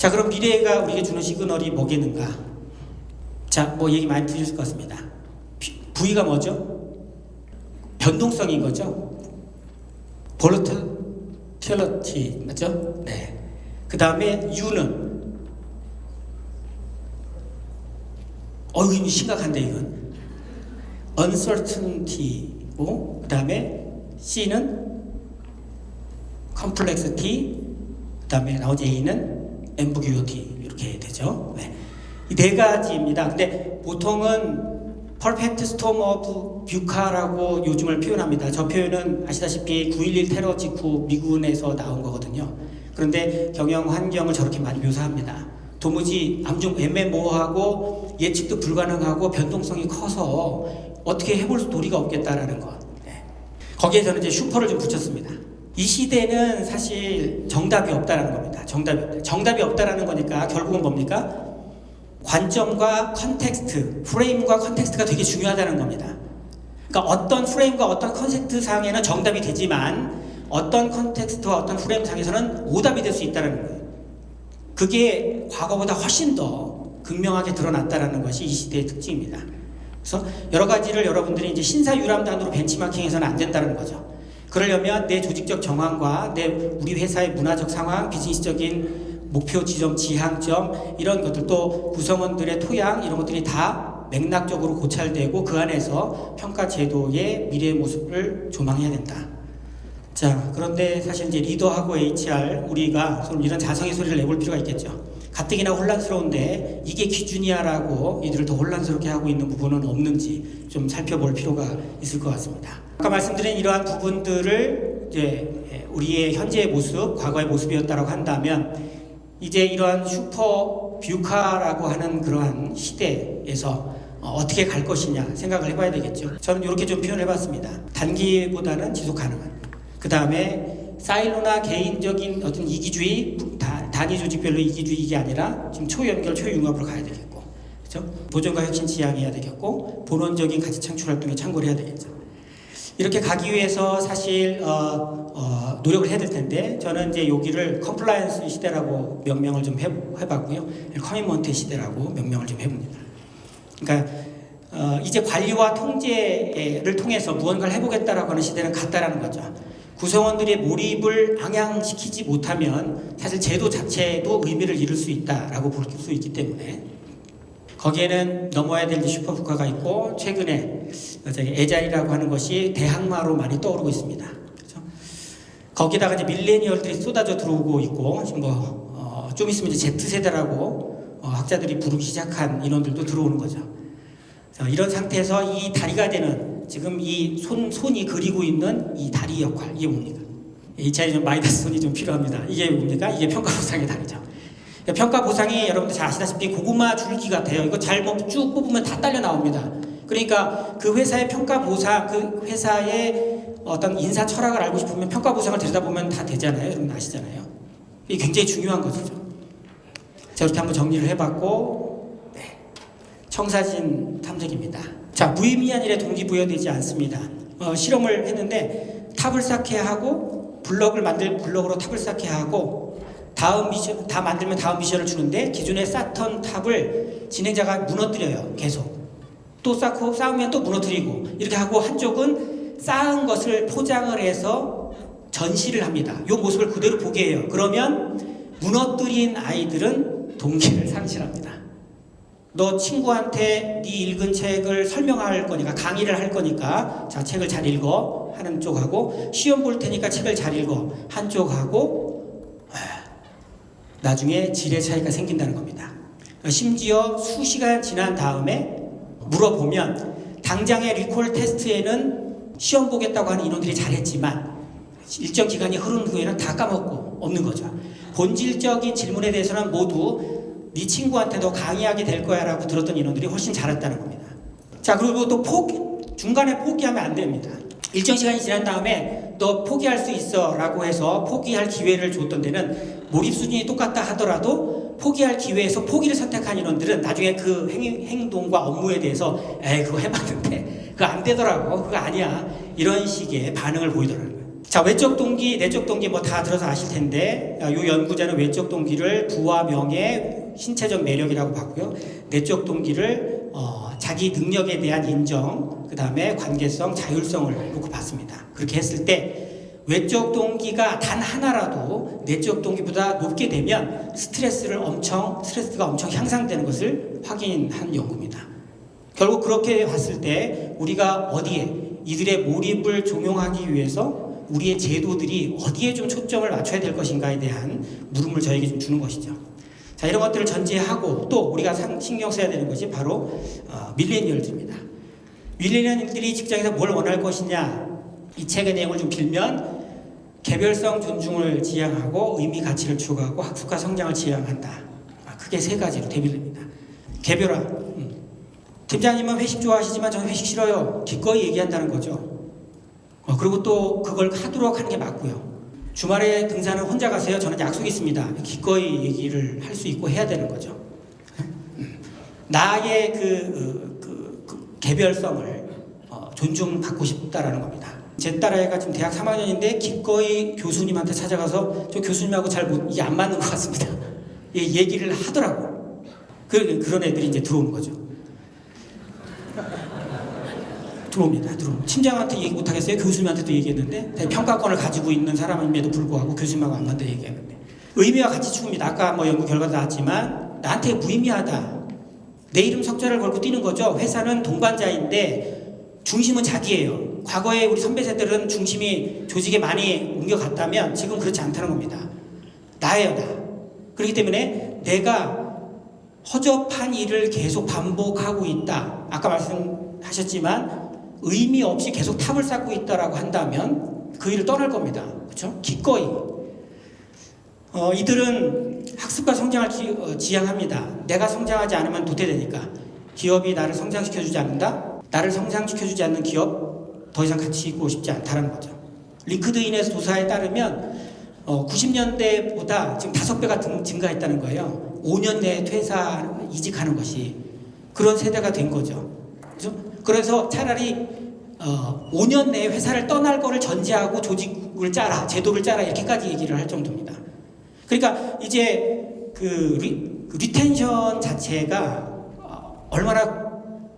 자, 그럼 미래가 우리에게 주는 시그널이 뭐겠는가? 자, 뭐 얘기 많이 들으실 것 같습니다. V가 뭐죠? 변동성인 거죠. volatility 맞죠? 네. 그 다음에 U는 이거 심각한데 이건 uncertainty고, 그 다음에 C는 complexity, 그 다음에 나머지 A는 ambiguity 이렇게 되죠. 네. 이 네 가지입니다. 근데 보통은 Perfect Storm of VUCA라고 요즘을 표현합니다. 저 표현은 아시다시피 9.11 테러 직후 미군에서 나온 거거든요. 그런데 경영 환경을 저렇게 많이 묘사합니다. 도무지 좀 애매모호하고 예측도 불가능하고 변동성이 커서 어떻게 해볼 도리가 없겠다라는 것. 네. 거기에 저는 이제 슈퍼를 좀 붙였습니다. 이 시대는 사실 정답이 없다라는 겁니다. 정답이 없다라는 거니까 결국은 뭡니까? 관점과 컨텍스트, 프레임과 컨텍스트가 되게 중요하다는 겁니다. 그러니까 어떤 프레임과 어떤 컨텍스트 상에는 정답이 되지만 어떤 컨텍스트와 어떤 프레임 상에서는 오답이 될 수 있다는 거예요. 그게 과거보다 훨씬 더 극명하게 드러났다는 것이 이 시대의 특징입니다. 그래서 여러 가지를 여러분들이 이제 신사유람단으로 벤치마킹해서는 안 된다는 거죠. 그러려면 내 조직적 정황과 우리 회사의 문화적 상황, 비즈니스적인 목표 지점, 지향점 이런 것들, 또 구성원들의 토양 이런 것들이 다 맥락적으로 고찰되고 그 안에서 평가 제도의 미래의 모습을 조망해야 된다. 자, 그런데 사실 이제 리더하고 HR 우리가 좀 이런 자성의 소리를 내볼 필요가 있겠죠. 가뜩이나 혼란스러운데 이게 기준이야라고 이들을 더 혼란스럽게 하고 있는 부분은 없는지 좀 살펴볼 필요가 있을 것 같습니다. 아까 말씀드린 이러한 부분들을 이제 우리의 현재의 모습, 과거의 모습이었다고 한다면 이제 이러한 슈퍼 뷰카라고 하는 그러한 시대에서 어떻게 갈 것이냐 생각을 해봐야 되겠죠. 저는 이렇게 좀 표현해봤습니다. 단기보다는 지속 가능한. 그 다음에 사일로나 개인적인 어떤 이기주의, 단위 조직별로 이기주의가 아니라 지금 초연결, 초융합으로 가야 되겠고, 그렇죠? 도전과 혁신 지향해야 되겠고, 본원적인 가치 창출 활동에 참고를 해야 되겠죠. 이렇게 가기 위해서 사실 노력을 해야 될 텐데 저는 이제 여기를 컴플라이언스 시대라고 명명을 좀 해봤고요. 커미먼트 시대라고 명명을 좀 해봅니다. 그러니까 이제 관리와 통제를 통해서 무언가를 해보겠다라고 하는 시대는 갔다라는 거죠. 구성원들의 몰입을 앙양시키지 못하면 사실 제도 자체도 의미를 잃을 수 있다라고 볼 수 있기 때문에 거기에는 넘어야 될 슈퍼부카가 있고, 최근에 에자일이라고 하는 것이 대항마로 많이 떠오르고 있습니다. 그렇죠? 거기다가 이제 밀레니얼들이 쏟아져 들어오고 있고, 지금 좀 있으면 이제 Z세대라고 학자들이 부르기 시작한 인원들도 들어오는 거죠. 이런 상태에서 이 다리가 되는, 지금 이 손이 그리고 있는 이 다리 역할, 이게 뭡니까? 이 차에 좀 마이너스 손이 좀 필요합니다. 이게 뭡니까? 이게 평가보상의 다리죠. 평가 보상이 여러분들 잘 아시다시피 고구마 줄기 같아요. 이거 잘 쭉 뽑으면 다 딸려 나옵니다. 그러니까 그 회사의 평가 보상, 그 회사의 어떤 인사 철학을 알고 싶으면 평가 보상을 들여다보면 다 되잖아요. 여러분 아시잖아요. 이게 굉장히 중요한 것이죠. 자, 이렇게 한번 정리를 해봤고, 네. 청사진 탐색입니다. 자, 무의미한 일에 동기부여되지 않습니다. 실험을 했는데 탑을 쌓게 하고 블럭으로 탑을 쌓게 하고, 다음 미션 다 만들면 다음 미션을 주는데 기존에 쌓던 탑을 진행자가 무너뜨려요. 계속 또 쌓고 쌓으면 또 무너뜨리고 이렇게 하고, 한쪽은 쌓은 것을 포장을 해서 전시를 합니다. 이 모습을 그대로 보게 해요. 그러면 무너뜨린 아이들은 동기를 상실합니다. 너 친구한테 네 읽은 책을 설명할 거니까, 강의를 할 거니까 자, 책을 잘 읽어 하는 쪽하고, 시험 볼 테니까 책을 잘 읽어 한쪽하고, 나중에 질의 차이가 생긴다는 겁니다. 심지어 수시간 지난 다음에 물어보면 당장의 리콜 테스트에는 시험 보겠다고 하는 인원들이 잘했지만 일정 기간이 흐른 후에는 다 까먹고 없는 거죠. 본질적인 질문에 대해서는 모두 네 친구한테도 강의하게 될 거야 라고 들었던 인원들이 훨씬 잘했다는 겁니다. 자, 그리고 또 중간에 포기하면 안 됩니다. 일정 시간이 지난 다음에 너 포기할 수 있어 라고 해서 포기할 기회를 줬던 데는 몰입 수준이 똑같다 하더라도 포기할 기회에서 포기를 선택한 인원들은 나중에 그 행동과 업무에 대해서 그거 해봤는데 그거 안 되더라고, 그거 아니야, 이런 식의 반응을 보이더라고요. 자, 외적 동기, 내적 동기 뭐 다 들어서 아실 텐데, 이 연구자는 외적 동기를 부와 명예, 신체적 매력이라고 봤고요. 내적 동기를 자기 능력에 대한 인정, 그 다음에 관계성, 자율성을 놓고 봤습니다. 그렇게 했을 때 외적 동기가 단 하나라도 내적 동기보다 높게 되면 스트레스가 엄청 향상되는 것을 확인한 연구입니다. 결국 그렇게 봤을 때 우리가 어디에 이들의 몰입을 종용하기 위해서 우리의 제도들이 어디에 좀 초점을 맞춰야 될 것인가에 대한 물음을 저에게 좀 주는 것이죠. 자, 이런 것들을 전제하고 또 우리가 신경 써야 되는 것이 바로 밀레니얼들입니다. 밀레니얼들이 직장에서 뭘 원할 것이냐, 이 책의 내용을 좀 빌면 개별성 존중을 지향하고 의미 가치를 추구하고 학습과 성장을 지향한다. 크게 세 가지로 대별됩니다. 개별화. 팀장님은 회식 좋아하시지만 저는 회식 싫어요. 기꺼이 얘기한다는 거죠. 그리고 또 그걸 하도록 하는 게 맞고요. 주말에 등산은 혼자 가세요. 저는 약속이 있습니다. 기꺼이 얘기를 할 수 있고 해야 되는 거죠. 나의 개별성을 존중받고 싶다라는 겁니다. 제 딸아이가 지금 대학 3학년인데 기꺼이 교수님한테 찾아가서 저 교수님하고 이게 안 맞는 것 같습니다. 얘기를 하더라고. 그런 애들이 이제 들어오는 거죠. 들어옵니다. 팀장한테 얘기 못하겠어요? 교수님한테도 얘기했는데 평가권을 가지고 있는 사람임에도 불구하고 교수님하고 안 맞다 얘기했는데 의미와 가치 추구입니다. 아까 뭐 연구 결과도 나왔지만 나한테 무의미하다. 내 이름 석자를 걸고 뛰는 거죠. 회사는 동반자인데 중심은 자기예요. 과거에 우리 선배 세대들은 중심이 조직에 많이 옮겨갔다면 지금 그렇지 않다는 겁니다. 나예요, 나. 그렇기 때문에 내가 허접한 일을 계속 반복하고 있다. 아까 말씀하셨지만 의미 없이 계속 탑을 쌓고 있다라고 한다면 그 일을 떠날 겁니다. 그렇죠? 기꺼이. 이들은 학습과 성장을 지향합니다. 내가 성장하지 않으면 도태되니까. 기업이 나를 성장시켜주지 않는다? 나를 성장시켜주지 않는 기업 더 이상 같이 있고 싶지 않다는 거죠. 링크드인의 조사에 따르면 90년대보다 지금 5배가 증가했다는 거예요. 5년 내에 이직하는 것이. 그런 세대가 된 거죠. 그렇죠? 그래서 차라리 5년 내에 회사를 떠날 거를 전제하고 조직을 짜라, 제도를 짜라 이렇게까지 얘기를 할 정도입니다. 그러니까 이제 리텐션 자체가 얼마나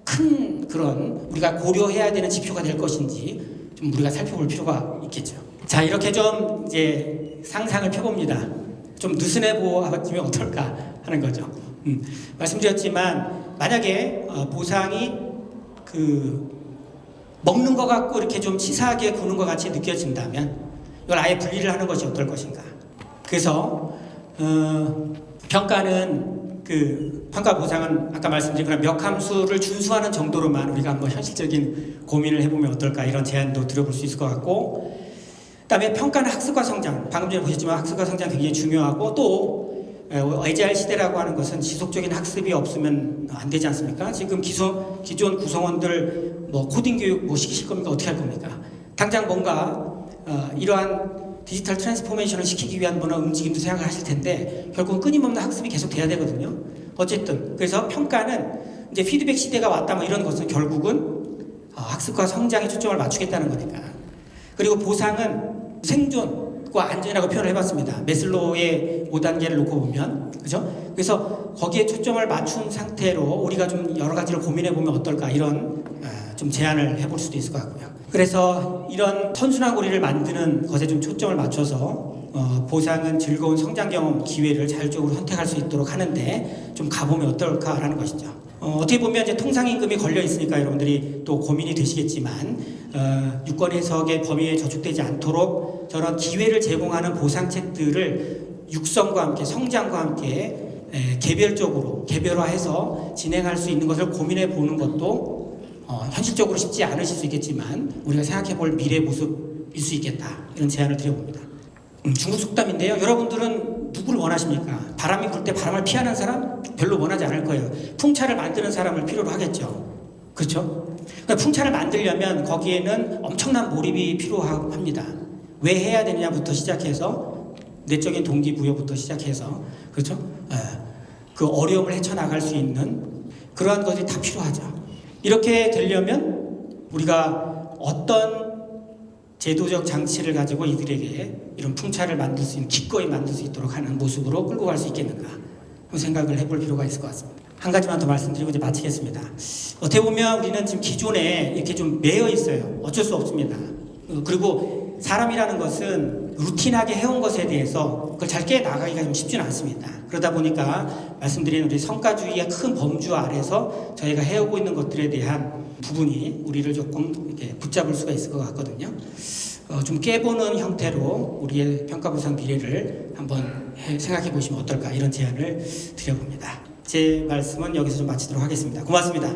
큰 그런 우리가 고려해야 되는 지표가 될 것인지 좀 우리가 살펴볼 필요가 있겠죠. 자, 이렇게 좀 이제 상상을 펴봅니다. 좀 느슨해 보아지면 어떨까 하는 거죠. 말씀드렸지만 만약에 보상이 먹는 것 같고 이렇게 좀 치사하게 구는 것 같이 느껴진다면 이걸 아예 분리를 하는 것이 어떨 것인가. 그래서 평가는 평가 보상은 아까 말씀드린 그런 몇 함수를 준수하는 정도로만 우리가 한번 현실적인 고민을 해보면 어떨까 이런 제안도 드려볼 수 있을 것 같고, 그다음에 평가는 학습과 성장, 방금 전에 보셨지만 학습과 성장 굉장히 중요하고 또 AGR 시대라고 하는 것은 지속적인 학습이 없으면 안 되지 않습니까? 지금 기존 구성원들 코딩 교육 시키실 겁니까? 어떻게 할 겁니까? 당장 뭔가 이러한 디지털 트랜스포메이션을 시키기 위한 움직임도 생각을 하실 텐데 결국은 끊임없는 학습이 계속 돼야 되거든요. 어쨌든 그래서 평가는 이제 피드백 시대가 왔다 이런 것은 결국은 학습과 성장에 초점을 맞추겠다는 거니까. 그리고 보상은 생존과 안전이라고 표현을 해봤습니다. 메슬로우의 5단계를 놓고 보면, 그죠? 그래서 거기에 초점을 맞춘 상태로 우리가 좀 여러 가지를 고민해보면 어떨까 이런 좀 제안을 해볼 수도 있을 것 같고요. 그래서 이런 선순환 고리를 만드는 것에 좀 초점을 맞춰서 보상은 즐거운 성장 경험 기회를 자율적으로 선택할 수 있도록 하는데 좀 가보면 어떨까라는 것이죠. 어떻게 보면 이제 통상임금이 걸려 있으니까 여러분들이 또 고민이 되시겠지만 유권 해석의 범위에 저촉되지 않도록 저런 기회를 제공하는 보상책들을 육성과 함께 성장과 함께 개별적으로 개별화해서 진행할 수 있는 것을 고민해 보는 것도 현실적으로 쉽지 않으실 수 있겠지만 우리가 생각해 볼 미래 모습일 수 있겠다 이런 제안을 드려봅니다. 중국 속담인데요. 여러분들은 누구를 원하십니까? 바람이 불 때 바람을 피하는 사람? 별로 원하지 않을 거예요. 풍차를 만드는 사람을 필요로 하겠죠. 그렇죠? 그러니까 풍차를 만들려면 거기에는 엄청난 몰입이 필요합니다. 왜 해야 되느냐부터 시작해서 내적인 동기부여부터 시작해서 그렇죠? 그 어려움을 헤쳐나갈 수 있는 그러한 것이 다 필요하죠. 이렇게 되려면 우리가 어떤 제도적 장치를 가지고 이들에게 이런 풍차를 만들 수 있는, 기꺼이 만들 수 있도록 하는 모습으로 끌고 갈 수 있겠는가, 그런 생각을 해볼 필요가 있을 것 같습니다. 한 가지만 더 말씀드리고 이제 마치겠습니다. 어떻게 보면 우리는 지금 기존에 이렇게 좀 매여 있어요. 어쩔 수 없습니다. 그리고 사람이라는 것은 루틴하게 해온 것에 대해서 그걸 잘 깨나가기가 좀 쉽지는 않습니다. 그러다 보니까 말씀드린 우리 성과주의의 큰 범주 아래서 저희가 해오고 있는 것들에 대한 부분이 우리를 조금 이렇게 붙잡을 수가 있을 것 같거든요. 좀 깨보는 형태로 우리의 평가보상 미래를 한번 생각해 보시면 어떨까, 이런 제안을 드려봅니다. 제 말씀은 여기서 좀 마치도록 하겠습니다. 고맙습니다.